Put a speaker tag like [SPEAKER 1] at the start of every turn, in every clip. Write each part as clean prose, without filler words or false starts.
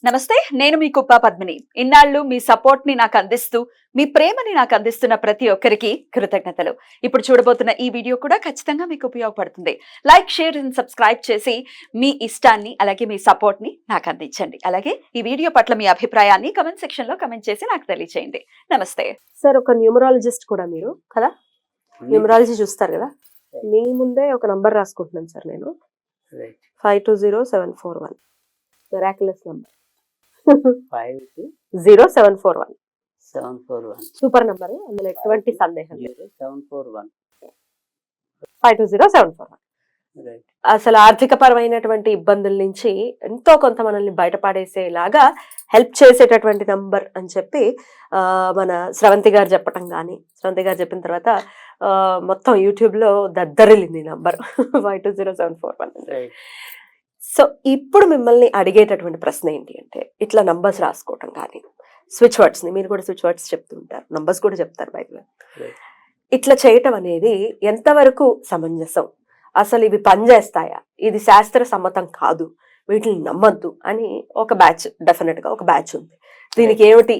[SPEAKER 1] నమస్తే, నేను మీ కుప్ప పద్మిని. ఇన్నాళ్ళు మీ సపోర్ట్ ని నాకు అందిస్తూ, మీ ప్రేమని నాకు అందిస్తున్న ప్రతి ఒక్కరికి కృతజ్ఞతలు. ఇప్పుడు చూడబోతున్న ఈ వీడియో కూడా ఖచ్చితంగా మీకు ఉపయోగపడుతుంది. లైక్, షేర్ అండ్ సబ్స్క్రైబ్ చేసి మీ ఇష్టాన్ని అలాగే మీ సపోర్ట్ ని నాకు అందించండి. అలాగే ఈ వీడియో పట్ల మీ అభిప్రాయాన్ని కమెంట్ సెక్షన్ లో కమెంట్ చేసి నాకు తెలియజేయండి. నమస్తే
[SPEAKER 2] సార్. ఒక న్యూమరాలజిస్ట్ కూడా మీరు కదా, న్యూమరాలజీ చూస్తారు కదా. మీ ముందే ఒక నంబర్ రాసుకుంటున్నాను సార్ నేను. 520741 మిరాక్యులస్ నంబర్. 50741 సూపర్ నంబర్, అందులో ఎటువంటి సందేహం లేదు. 520741 అసలు ఆర్థిక పరమైనటువంటి ఇబ్బందుల నుంచి ఎంతో కొంత మనల్ని బయటపడేసేలాగా హెల్ప్ చేసేటటువంటి నంబర్ అని చెప్పి మన స్రవంతి గారు చెప్పటం కానీ, స్రవంతి గారు చెప్పిన తర్వాత మొత్తం యూట్యూబ్ లో దద్దరిల్లింది నంబర్ 520741. సో ఇప్పుడు మిమ్మల్ని అడిగేటటువంటి ప్రశ్న ఏంటి అంటే, ఇట్లా నంబర్స్ రాసుకోవటం కానీ, స్విచ్ వర్డ్స్ ని మీరు కూడా స్విచ్ వర్డ్స్ చెప్తుంటారు, నంబర్స్ కూడా చెప్తారు బైబిల్. ఇట్లా చేయటం అనేది ఎంతవరకు సమంజసం, అసలు ఇవి పనిచేస్తాయా, ఇది శాస్త్ర సమ్మతం కాదు, వీటిని నమ్మద్దు అని ఒక బ్యాచ్, డెఫినెట్ గా ఒక బ్యాచ్ ఉంది. దీనికి ఏమిటి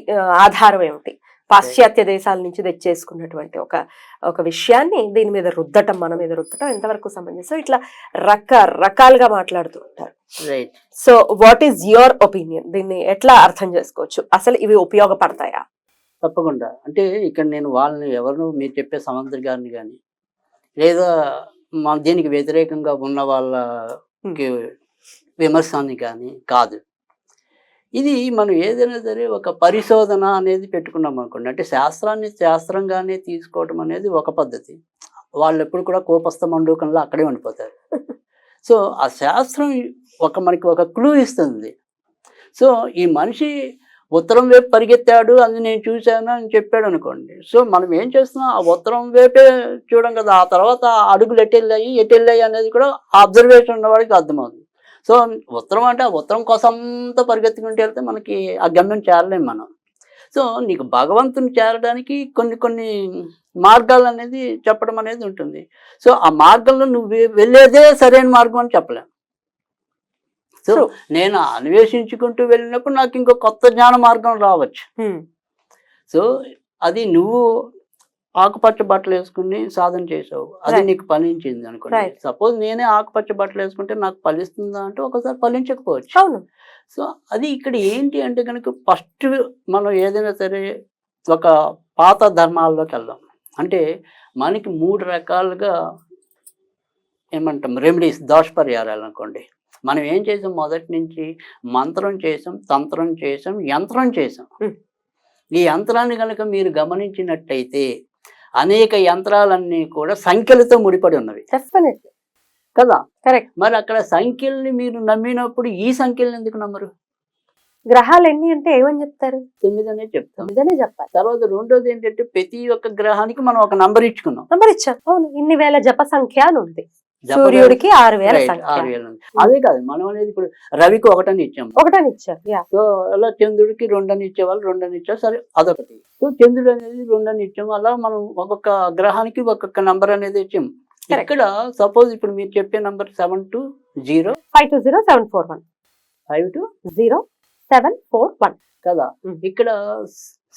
[SPEAKER 2] ఆధారం ఏమిటి, పాశ్చాత్య దేశాల నుంచి తెచ్చేసుకున్నటువంటి ఒక విషయాన్ని దీని మీద రుద్దటం, మన మీద రుద్దటం ఎంతవరకు సమంజసం, ఇట్లా రకరకాలుగా మాట్లాడుతూ ఉంటారు. So what is your opinion, దీన్ని ఎట్లా అర్థం చేసుకోవచ్చు, అసలు ఇవి ఉపయోగపడతాయా?
[SPEAKER 3] తప్పకుండా. అంటే ఇక్కడ నేను వాళ్ళని ఎవరు మీరు చెప్పే సమంత్రి గారిని కానీ, లేదా దీనికి వ్యతిరేకంగా ఉన్న వాళ్ళకి విమర్శని కానీ కాదు. ఇది మనం ఏదైనా సరే ఒక పరిశోధన అనేది పెట్టుకున్నాం అనుకోండి, అంటే శాస్త్రాన్ని శాస్త్రంగానే తీసుకోవడం అనేది ఒక పద్ధతి. వాళ్ళు ఎప్పుడు కూడా కోపస్థ మండూకంలో అక్కడే ఉండిపోతారు. సో ఆ శాస్త్రం మనకి ఒక క్లూ ఇస్తుంది. సో ఈ మనిషి ఉత్తరం వైపు పరిగెత్తాడు, అది నేను చూశాను అని చెప్పాడు అనుకోండి. సో మనం ఏం చేస్తున్నాం, ఆ ఉత్తరం వైపే చూడం కదా, ఆ తర్వాత అడుగులు ఎటెళ్ళాయి అనేది కూడా అబ్జర్వేషన్ ఉన్నవాడికి అర్థమవుతుంది. సో ఉత్తరం అంటే ఆ ఉత్తరం కోసంతో పరిగెత్తుకుంటూ వెళ్తే మనకి ఆ గమ్యం చేరలేము మనం. సో నీకు భగవంతుని చేరడానికి కొన్ని మార్గాలు అనేది చెప్పడం అనేది ఉంటుంది. సో ఆ మార్గంలో నువ్వు వెళ్ళేదే సరైన మార్గం అని చెప్పలేం. సో నేను అన్వేషించుకుంటూ వెళ్ళినప్పుడు నాకు ఇంకో కొత్త జ్ఞాన మార్గం రావచ్చు. సో అది నువ్వు ఆకుపచ్చ బట్టలు వేసుకుని సాధన చేసావు, అది నీకు ఫలించింది అనుకోండి. సపోజ్ నేనే ఆకుపచ్చ బట్టలు వేసుకుంటే నాకు ఫలిస్తుందా అంటే ఒకసారి ఫలించకపోవచ్చు. సో అది ఇక్కడ ఏంటి అంటే కనుక, ఫస్ట్ మనం ఏదైనా సరే ఒక పాత ధర్మాల్లోకి వెళ్దాం. అంటే మనకి 3 రకాలుగా ఏమంటాం రెమెడీస్, దోష పరిహారాలు అనుకోండి. మనం ఏం చేసాం, మొదటి నుంచి మంత్రం చేసాం, తంత్రం చేసాం, యంత్రం చేసాం. ఈ యంత్రాన్ని కనుక మీరు గమనించినట్టయితే అనేక యంత్రాలన్నీ కూడా సంఖ్యలతో ముడిపడి ఉన్నవి కదా.
[SPEAKER 2] కరెక్ట్.
[SPEAKER 3] మరి అక్కడ సంఖ్యల్ని మీరు నమ్మినప్పుడు ఈ సంఖ్యలను ఎందుకు నమ్మరు?
[SPEAKER 2] గ్రహాలు ఎన్ని అంటే ఏమని చెప్తారు?
[SPEAKER 3] 9 అనే చెప్తాం.
[SPEAKER 2] 9 అనే చెప్పాలి.
[SPEAKER 3] తర్వాత రెండోది ఏంటంటే, ప్రతి ఒక్క గ్రహానికి మనం ఒక నంబర్ ఇచ్చుకున్నాం.
[SPEAKER 2] నంబర్ ఇచ్చాం. అవును, ఇన్ని వేల జప సంఖ్య అని ఉంది. సూర్యుడికి 6000 సంఖ్య.
[SPEAKER 3] అదే కాదు, మనం అనేది ఇప్పుడు రవికి 1 అని ఇచ్చాం.
[SPEAKER 2] 1 అని ఇచ్చారు.
[SPEAKER 3] సో అలా చంద్రుడికి 2 అని ఇచ్చేవాళ్ళు 2 అని ఇచ్చారు. సరే, అదొకటి. సో చంద్రుడు అనేది 2 అని ఇచ్చాము. అలా మనం ఒక్కొక్క గ్రహానికి ఒక్కొక్క నంబర్ అనేది ఇచ్చాము. ఇక్కడ సపోజ్ ఇప్పుడు మీరు చెప్పే నంబర్
[SPEAKER 2] 520741 520741 కదా.
[SPEAKER 3] ఇక్కడ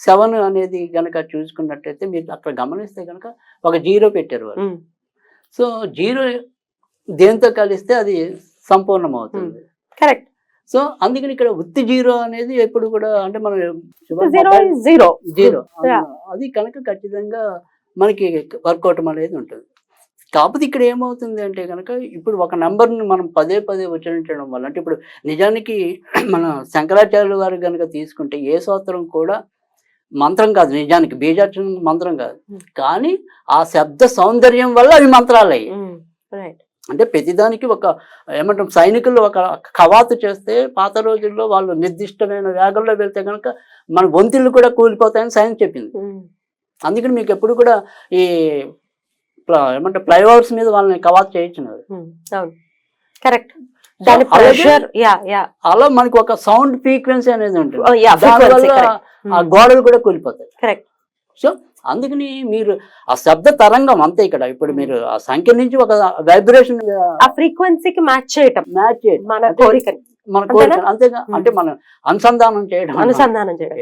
[SPEAKER 3] 7 అనేది గనక చూసుకున్నట్టయితే మీరు అక్కడ గమనిస్తే గనక ఒక 0 పెట్టారు వాళ్ళు. సో 0 దేంతో కలిస్తే అది సంపూర్ణం అవుతుంది.
[SPEAKER 2] కరెక్ట్.
[SPEAKER 3] సో అందుకని ఇక్కడ ఉత్తి 0 అనేది ఎప్పుడు కూడా, అంటే మనం
[SPEAKER 2] 0
[SPEAKER 3] అది కనుక ఖచ్చితంగా మనకి వర్కౌట్ అనేది ఉంటుంది. కాకపోతే ఇక్కడ ఏమవుతుంది అంటే కనుక, ఇప్పుడు ఒక నంబర్ని మనం పదే ఉచ్చరించడం వల్ల, అంటే ఇప్పుడు నిజానికి మన శంకరాచార్యుల వారు కనుక తీసుకుంటే ఏ స్తోత్రం కూడా మంత్రం కాదు, నిజానికి బీజాక్షరం మంత్రం కాదు, కానీ ఆ శబ్ద సౌందర్యం వల్ల అవి మంత్రాలు అయ్యి. అంటే ప్రతిదానికి ఒక ఏమంటాం, సైనికులు ఒక కవాతు చేస్తే పాత రోజుల్లో వాళ్ళు నిర్దిష్టమైన వేగంలో వెళ్తే కనుక మన వంతులు కూడా కూలిపోతాయని సైన్స్ చెప్పింది. అందుకని మీకు ఎప్పుడు కూడా ఈ ఏమంటే ఫ్లైఓవర్స్ మీద వాళ్ళని కవాతు చేయించినారు.
[SPEAKER 2] కరెక్ట్.
[SPEAKER 3] అలా మనకి ఒక సౌండ్ ఫ్రీక్వెన్సీ అనేది ఉంటుంది, దానివల్ల ఆ గోడలు కూడా కూలిపోతాయి.
[SPEAKER 2] కరెక్ట్.
[SPEAKER 3] సో అందుకని మీరు ఆ శబ్ద తరంగం అంతే. ఇక్కడ ఇప్పుడు మీరు ఆ సంఖ్య నుంచి ఒక వైబ్రేషన్,
[SPEAKER 2] ఆ ఫ్రీక్వెన్సీకి మ్యాచ్ చేయటం,
[SPEAKER 3] మన
[SPEAKER 2] కోరికని
[SPEAKER 3] మన కోరిక అంతేగా, అంటే మనం అనుసంధానం చేయడం.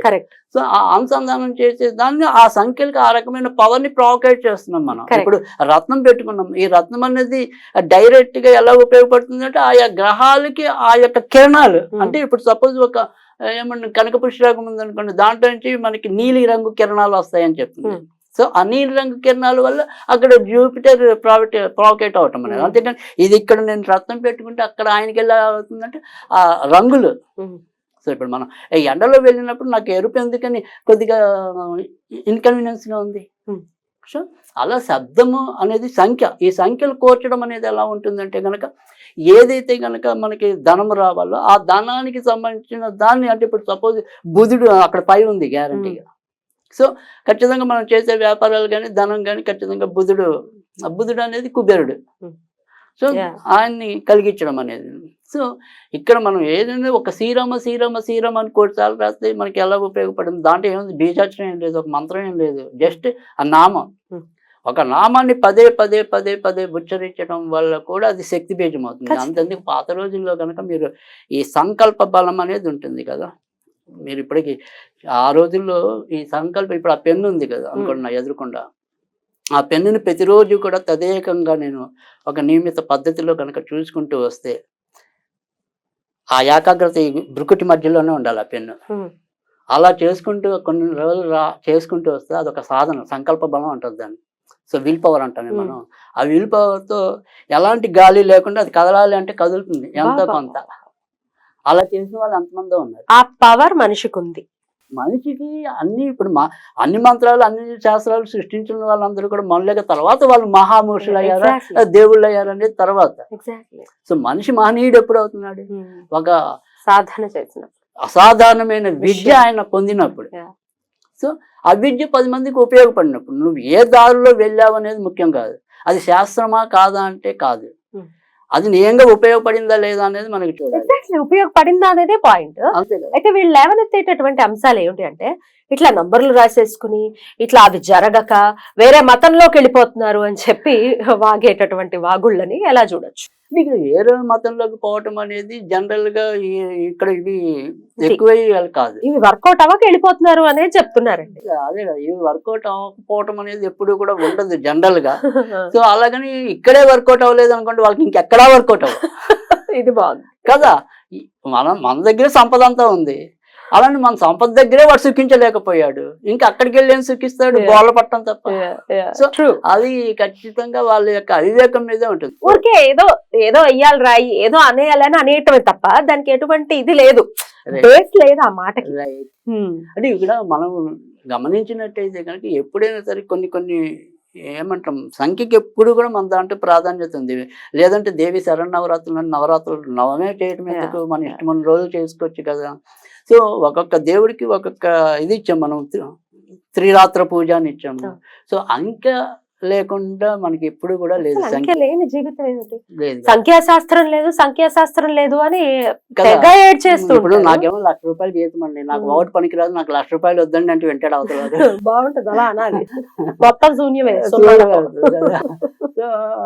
[SPEAKER 2] కరెక్ట్.
[SPEAKER 3] సో ఆ అనుసంధానం చేసే దాన్ని ఆ సంఖ్యలకు ఆ రకమైన పవర్ ని ప్రొవోకేట్ చేస్తున్నాం మనం. ఇప్పుడు రత్నం పెట్టుకున్నాం, ఈ రత్నం అనేది డైరెక్ట్ గా ఎలా ఉపయోగపడుతుంది అంటే ఆయా గ్రహాలకి ఆ యొక్క కిరణాలు, అంటే ఇప్పుడు సపోజ్ ఒక ఏమన్నా కనక పుష్పరాగం ఉంది అనుకోండి, దాంట్లో నుంచి మనకి నీలి రంగు కిరణాలు వస్తాయని చెప్తుంది. సో ఆ నీలి రంగు కిరణాల వల్ల అక్కడ జూపిటర్ ప్రొవోకేట్ అవటం అనేది. అంతేకాని ఇది ఇక్కడ నేను రత్నం పెట్టుకుంటే అక్కడ ఆయనకి ఎలా అవుతుందంటే ఆ రంగులు. సో ఇప్పుడు మనం ఎండలో వెళ్ళినప్పుడు నాకు ఎరుపు ఎందుకని కొద్దిగా ఇన్కన్వీనియన్స్ గా ఉంది. సో అలా శబ్దము అనేది సంఖ్య, ఈ సంఖ్యలు కోర్చడం అనేది ఎలా ఉంటుందంటే కనుక ఏదైతే కనుక మనకి ధనం రావాలో ఆ ధనానికి సంబంధించిన దాన్ని, అంటే ఇప్పుడు సపోజ్ బుధుడు అక్కడ పై ఉంది గ్యారంటీగా. సో ఖచ్చితంగా మనం చేసే వ్యాపారాలు కానీ ధనం కానీ ఖచ్చితంగా బుధుడు అనేది కుబేరుడు. సో ఆయన్ని కలిగించడం అనేది. సో ఇక్కడ మనం ఏదైనా ఒక శ్రీరామ అని కోటిసార్లు రాస్తే మనకి ఎలా ఉపయోగపడింది, దాంట్లో ఏముంది, బీజాక్షరం ఏం లేదు, ఒక మంత్రం ఏం లేదు, జస్ట్ ఆ నామం. ఒక నామాన్ని పదే ఉచ్చరించడం వల్ల కూడా అది శక్తి బీజం అవుతుంది. అంతెందుకు పాత రోజుల్లో కనుక మీరు ఈ సంకల్ప బలం అనేది ఉంటుంది కదా, మీరు ఇప్పటికి ఆ రోజుల్లో ఈ సంకల్పం, ఇప్పుడు ఆ పెన్ను ఉంది కదా అనుకోండి నా ఎదురుకుండా, ఆ పెన్నుని ప్రతిరోజు కూడా తదేకంగా నేను ఒక నియమిత పద్ధతిలో కనుక చూసుకుంటూ వస్తే ఆ ఏకాగ్రత ఈ భృకుటి మధ్యలోనే ఉండాలి ఆ పెన్ను. అలా చేసుకుంటూ కొన్ని రోజులు చేసుకుంటూ వస్తే అదొక సాధన, సంకల్ప బలం అంటుంది దాన్ని. సో విల్ పవర్ అంటాను మనం. ఆ విల్ పవర్తో ఎలాంటి గాలి లేకుండా అది కదలాలి అంటే కదులుతుంది ఎంతో కొంత. అలా చేసిన వాళ్ళు ఎంతమందో ఉన్నారు.
[SPEAKER 2] ఆ పవర్ మనిషికి ఉంది.
[SPEAKER 3] మనిషికి అన్ని ఇప్పుడు అన్ని మంత్రాలు అన్ని శాస్త్రాలు సృష్టించిన వాళ్ళందరూ కూడా మనులేక తర్వాత వాళ్ళు మహామూర్షులు అయ్యారా, దేవుళ్ళు అయ్యారు అనేది తర్వాత. సో మనిషి మహనీయుడు ఎప్పుడు అవుతున్నాడు, ఒక
[SPEAKER 2] సాధన చేసిన
[SPEAKER 3] అసాధారణమైన విద్య ఆయన పొందినప్పుడు. సో ఆ విద్య 10 మందికి ఉపయోగపడినప్పుడు నువ్వు ఏ దారిలో వెళ్ళావు అనేది ముఖ్యం కాదు, అది శాస్త్రమా కాదా అంటే కాదు, అది నిజంగా ఉపయోగపడిందా లేదా అనేది మనకి చూడాలి.
[SPEAKER 2] ఉపయోగపడిందా అనేదే పాయింట్. అయితే వీళ్ళు లేవనెత్తేటటువంటి అంశాలు ఏమిటి అంటే, ఇట్లా నంబర్లు రాసేసుకుని ఇట్లా అవి జరగక వేరే మతంలోకి వెళ్ళిపోతున్నారు అని చెప్పి వాగేటటువంటి వాగుళ్ళని ఎలా చూడొచ్చు?
[SPEAKER 3] మీకు వేరే మతంలోకి పోవటం అనేది జనరల్ గా ఇక్కడ ఇవి ఎక్కువ కాదు,
[SPEAKER 2] ఇవి వర్కౌట్ అవ్వక వెళ్ళిపోతున్నారు అనేది చెప్తున్నారండి.
[SPEAKER 3] అదే కదా, ఇవి వర్కౌట్ అవ్వకపోవటం అనేది ఎప్పుడు కూడా ఉండదు జనరల్ గా. సో అలాగని ఇక్కడే వర్కౌట్ అవ్వలేదు అనుకోండి, వాళ్ళకి ఇంకెక్కడా వర్కౌట్ అవ్వదు.
[SPEAKER 2] ఇది బాగుంది
[SPEAKER 3] కదా, మన దగ్గర సంపద అంతా ఉంది, అలాంటి మన సంపద దగ్గరే వాడు సుఖించలేకపోయాడు, ఇంకా అక్కడికి వెళ్ళి ఏం సుఖిస్తాడు, గోళ్ళ పట్టడం తప్ప. సో అది ఖచ్చితంగా వాళ్ళ యొక్క అవివేకం మీదే ఉంటుంది.
[SPEAKER 2] ఊరికే ఏదో అయ్యాలి రాయి, ఏదో అనేయాలని అనేయటమే తప్ప దానికి ఎటువంటి ఇది లేదు, బేస్ లేదు ఆ మాటకి.
[SPEAKER 3] అంటే ఇక్కడ మనం గమనించినట్టయితే కనుక ఎప్పుడైనా సరే కొన్ని ఏమంటాం సంఖ్యకి ఎప్పుడు కూడా మన దాంట్లో ప్రాధాన్యత ఉంది. లేదంటే దేవి నవరాత్రులు నవమే చేయటం ఎందుకు, మన ఇష్టమైన రోజులు చేసుకోవచ్చు కదా. సో ఒక్కొక్క దేవుడికి ఒక్కొక్క ఇది ఇచ్చాం మనం, త్రిరాత్ర పూజ అని ఇచ్చాము. సో అంకె లేకుండా మనకి ఎప్పుడు కూడా లేదు,
[SPEAKER 2] సంఖ్య లేని జీవితం ఏమిటి, సంఖ్యాశాస్త్రం లేదు అని ఇప్పుడు
[SPEAKER 3] నాకేమో ₹1,00,000 జీతం అండి, నాకు ఒకటి పనికిరాదు, నాకు ₹1,00,000 వద్దండి అంటే వెంటాడు అవుతుంది.
[SPEAKER 2] బాగుంటది అలా అనాలి, మొత్తం శూన్యమే.
[SPEAKER 3] సో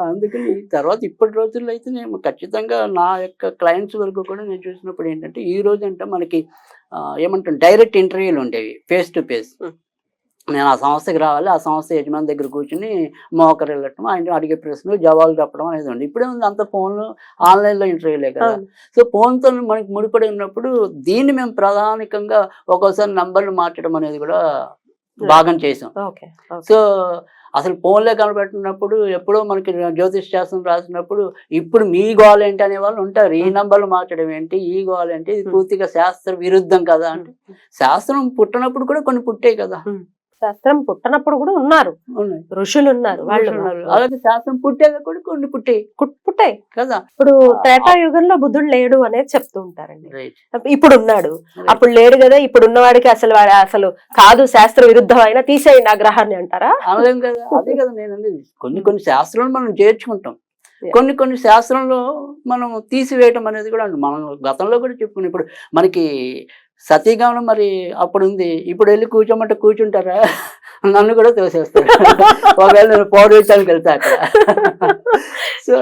[SPEAKER 3] అందుకని తర్వాత ఇప్పటి రోజుల్లో అయితే నేను ఖచ్చితంగా నా యొక్క క్లయింట్స్ వరకు కూడా నేను చూసినప్పుడు ఏంటంటే, ఈ రోజు అంటే మనకి ఏమంటాం డైరెక్ట్ ఇంటర్వ్యూలు ఉండేవి, ఫేస్ టు ఫేస్. నేను ఆ సంస్థకి రావాలి, ఆ సంస్థ యజమాని దగ్గర కూర్చుని మోకరు వెళ్ళటం, ఆయన అడిగే ప్రశ్నలు జవాబులు చెప్పడం అనేది ఉంది. ఇప్పుడే ఉంది అంత ఫోన్లు, ఆన్లైన్లో ఇంటర్వ్యూలే కదా. సో ఫోన్తో మనకి ముడిపడి ఉన్నప్పుడు దీన్ని మేము ప్రధానికంగా ఒక్కోసారి నంబర్లు మార్చడం అనేది కూడా భాగం చేసాం. సో అసలు ఫోన్లే కనబెట్టినప్పుడు ఎప్పుడో మనకి జ్యోతిష్ శాస్త్రం రాసినప్పుడు ఇప్పుడు మీ గోల్ ఏంటి అనే వాళ్ళు ఉంటారు, ఈ నంబర్లు మార్చడం ఏంటి, ఈ గోల్ ఏంటి, ఇది పూర్తిగా శాస్త్ర విరుద్ధం కదా అంటే, శాస్త్రం పుట్టినప్పుడు కూడా కొన్ని పుట్టాయి కదా,
[SPEAKER 2] శాస్త్రం పుట్టనప్పుడు కూడా ఉన్నారు, ఋషులు ఉన్నారు, వాళ్ళు
[SPEAKER 3] ఉన్నారు. అలాగే శాస్త్రం పుట్టాక కూడా కొన్ని పుట్టాయి
[SPEAKER 2] కదా. ఇప్పుడు త్రేతాయుగంలో బుద్ధుడు లేడు అనేది చెప్తూ ఉంటారండి, ఇప్పుడు ఉన్నాడు, అప్పుడు లేడు కదా, ఇప్పుడు ఉన్నవాడికి అసలు కాదు శాస్త్ర విరుద్ధం అయినా తీసేయండి ఆ గ్రహాన్ని అంటారా?
[SPEAKER 3] అనలేం కదా. అదే కదా నేను అనేది, కొన్ని శాస్త్రాలు మనం చేర్చుకుంటాం, కొన్ని శాస్త్రంలో మనం తీసివేయటం అనేది కూడా మనం గతంలో కూడా చెప్పుకున్నాం. ఇప్పుడు మనకి సతీగమనం మరి అప్పుడు ఉంది, ఇప్పుడు వెళ్ళి కూర్చోమంటే కూర్చుంటారా? నన్ను కూడా తోసేస్తాడు ఒకవేళ నేను పౌడరించడానికి వెళ్తా అక్కడ. సో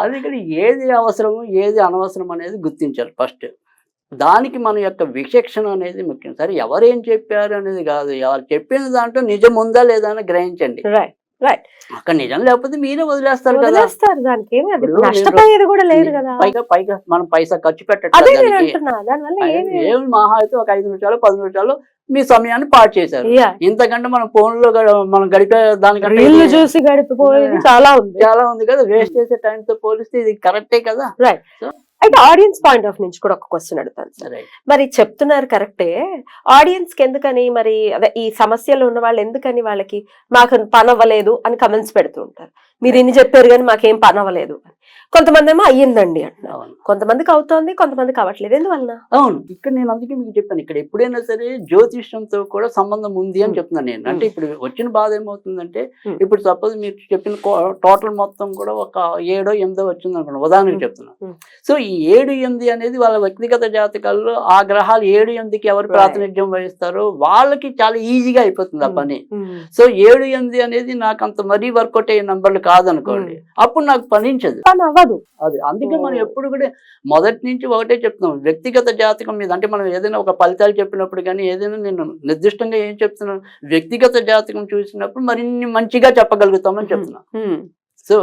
[SPEAKER 3] అందుకని ఏది అవసరము ఏది అనవసరం అనేది గుర్తించాలి ఫస్ట్. దానికి మన యొక్క విచక్షణ అనేది ముఖ్యం. సరే ఎవరేం చెప్పారు అనేది కాదు, ఎవరు చెప్పిన దాంట్లో నిజం ఉందా లేదా అని గ్రహించండి. అక్కడ నిజం లేకపోతే మీరే వదిలేస్తారు కదా.
[SPEAKER 2] దానికి ఏమీ నష్టపోయేది కూడా లేదు కదా.
[SPEAKER 3] పైగా మనం పైసా ఖర్చు పెట్టట్లేదు. ఏమి మహా అయితే ఒక 5 నిమిషాలు 10 నిమిషాలు మీ సమయాన్ని పాడు చేశారు. ఇంతకంటే మనం ఫోన్ లో మనం గడిపే దానికంటే
[SPEAKER 2] చూసి గడిపిపోయేది చాలా ఉంది
[SPEAKER 3] కదా. వేస్ట్ చేసే టైం తో పోలిస్తే ఇది కరెక్టే కదా.
[SPEAKER 2] అయితే ఆడియన్స్ పాయింట్ ఆఫ్ నుంచి కూడా ఒక క్వశ్చన్ అడుగుతాను సార్. మరి చెప్తున్నారు కరెక్టే, ఆడియన్స్ కి ఎందుకని మరి అదే ఈ సమస్యలు ఉన్న వాళ్ళు ఎందుకని వాళ్ళకి మాకు పని అవ్వలేదు అని కమెంట్స్ పెడుతూ ఉంటారు. మీరు ఇన్ని చెప్పారు కానీ మాకేం పని అవ్వలేదు అని. కొంతమంది ఏమో అయ్యిందండి అంటున్నారు, కొంతమందికి అవుతోంది, కొంతమందికి అవ్వట్లేదు. ఎందువలన?
[SPEAKER 3] అవును, ఇక్కడ నేను అందుకే మీకు చెప్పాను, ఇక్కడ ఎప్పుడైనా సరే జ్యోతిష్యంతో కూడా సంబంధం ఉంది అని చెప్తున్నాను నేను. అంటే ఇప్పుడు వచ్చిన బాధ ఏమవుతుందంటే, ఇప్పుడు సపోజ్ మీరు చెప్పిన టోటల్ మొత్తం కూడా ఒక 7 or 8 వచ్చింది అనుకోండి, ఉదాహరణకు చెప్తున్నాను. సో ఈ 7, 8 అనేది వాళ్ళ వ్యక్తిగత జాతకాల్లో ఆ గ్రహాలు 7, 8కి ఎవరు ప్రాతినిధ్యం వహిస్తారో వాళ్ళకి చాలా ఈజీగా అయిపోతుంది ఆ పని. సో 7, 8 అనేది నాకు అంత మరీ వర్కౌట్ అయ్యే నంబర్లు కాదనుకోండి, అప్పుడు నాకు పనించదు. అది అందుకే మనం ఎప్పుడు కూడా మొదటి నుంచి ఒకటే చెప్తున్నాం, వ్యక్తిగత జాతకం మీద. అంటే మనం ఏదైనా ఒక ఫలితాలు చెప్పినప్పుడు కానీ ఏదైనా నేను నిర్దిష్టంగా ఏం చెప్తున్నాను, వ్యక్తిగత జాతకం చూసినప్పుడు మరిన్ని మంచిగా చెప్పగలుగుతామని చెప్తున్నాను. సో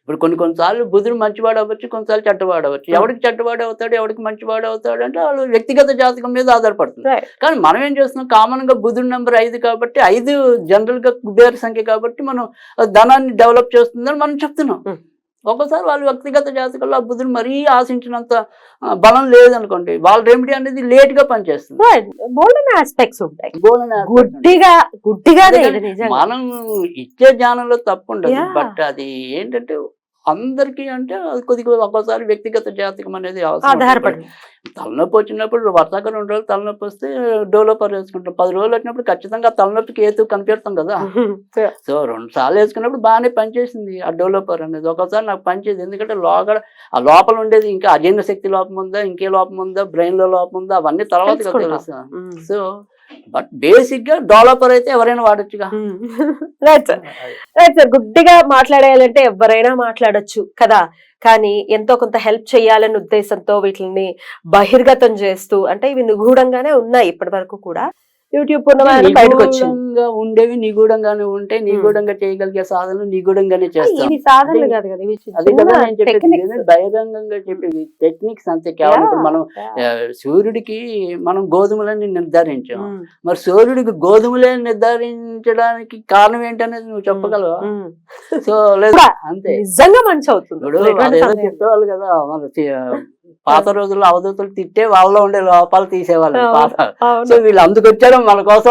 [SPEAKER 3] ఇప్పుడు కొన్నిసార్లు బుధుడు మంచివాడు అవ్వచ్చు, కొన్నిసార్లు చెడ్డవాడు అవ్వచ్చు. ఎవరికి చెడ్డవాడు అవుతాడు, ఎవరికి మంచివాడు అవుతాడు అంటే వాళ్ళు వ్యక్తిగత జాతకం మీద ఆధారపడుతుంది. కానీ మనం ఏం చేస్తున్నాం, కామన్ గా బుధుడు నెంబర్ 5 కాబట్టి 5 జనరల్ గా కుబేర సంఖ్య కాబట్టి మనం ధనాన్ని డెవలప్ చేస్తుందని మనం చెప్తున్నాం. ఒక్కోసారి వాళ్ళు వ్యక్తిగత జాతకంలో ఆ బుధుడు మరీ ఆశించినంత బలం లేదనుకోండి, వాళ్ళ రెమెడీ అనేది లేట్ గా పనిచేస్తుంది. మనం ఇచ్చే జ్ఞానంలో తప్పు ఉండదు, బట్ అది ఏంటంటే అందరికీ అంటే కొద్దిగా ఒక్కోసారి వ్యక్తిగత జాతకం అనేది ఆధారపడి. తలనొప్పి వచ్చినప్పుడు వర్షాకాలం 2 రోజులు తలనొప్పి వస్తే డోలోపర్ వేసుకుంటాం, 10 రోజులు వచ్చినప్పుడు ఖచ్చితంగా తలనొప్పికి ఏతు కనిపెడతాం కదా. సో 2 సార్లు వేసుకున్నప్పుడు బాగానే పనిచేసింది ఆ డోలోపర్ అనేది. ఒక్కోసారి నాకు పనిచేది, ఎందుకంటే ఆ లోపల ఉండేది ఇంకా అజీర్ణ శక్తి లోపం ఉందా, ఇంకే లోపం ఉందా, బ్రెయిన్ లో లోపం ఉందా, అవన్నీ తర్వాత తెలుస్తాయి. సో బట్ బేసిక్ గా డెవలపర్ అయితే ఎవరైనా వాడొచ్చుగా.
[SPEAKER 2] రైట్ సార్, గుడ్డిగా మాట్లాడేయాలంటే ఎవరైనా మాట్లాడొచ్చు కదా. కానీ ఎంతో కొంత హెల్ప్ చేయాలనే ఉద్దేశంతో వీటిని బహిర్గతం చేస్తూ, అంటే ఇవి నిగూఢంగానే ఉన్నాయి ఇప్పటి వరకు కూడా. యూట్యూబ్ బయటకు వచ్చింది
[SPEAKER 3] ఉండేవి నిగూఢంగానే ఉంటే, నిగూఢంగా చేయగలిగే సాధనలు నిగూఢంగానే చేస్తాం. బహిరంగంగా చెప్పేవి టెక్నిక్స్ అంతే. కేవలం మనం సూర్యుడికి మనం గోధుమలని నిర్ధారించాం, మరి సూర్యుడికి గోధుమలే నిర్ధారించడానికి కారణం ఏంటనేది నువ్వు చెప్పగలవా? సో లేదా అంతే,
[SPEAKER 2] నిజంగా మంచి అవుతుంది.
[SPEAKER 3] ఇప్పుడు చెప్పేవాళ్ళు కదా, మన పాత రోజుల్లో అవధూతలు తిట్టే వాళ్ళలో ఉండే లోపాలు తీసేవాళ్ళు పాత. సో వీళ్ళు అందుకొచ్చారు మన కోసం.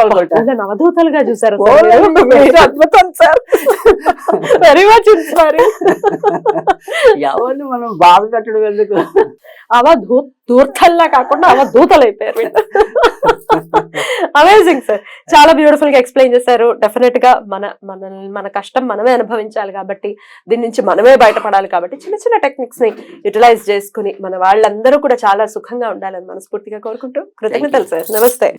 [SPEAKER 2] అవధూతలుగా చూసారు, అద్భుతం సార్, వెరీ మచ్ ఇన్స్పైరింగ్.
[SPEAKER 3] ఎవరిని మనం బాధ పెట్టడం ఎందుకు,
[SPEAKER 2] దూర్తల్లా కాకుండా అవధూతలు అయిపోయారు. అమేజింగ్ సార్, చాలా బ్యూటిఫుల్ గా ఎక్స్ప్లెయిన్ చేశారు. డెఫినెట్ గా మన కష్టం మనమే అనుభవించాలి కాబట్టి, దీని నుంచి మనమే బయటపడాలి కాబట్టి చిన్న చిన్న టెక్నిక్స్ ని యూటిలైజ్ చేసుకుని మన వాళ్ళందరూ కూడా చాలా సుఖంగా ఉండాలని మనస్ఫూర్తిగా కోరుకుంటూ కృతజ్ఞతలు సార్. నమస్తే.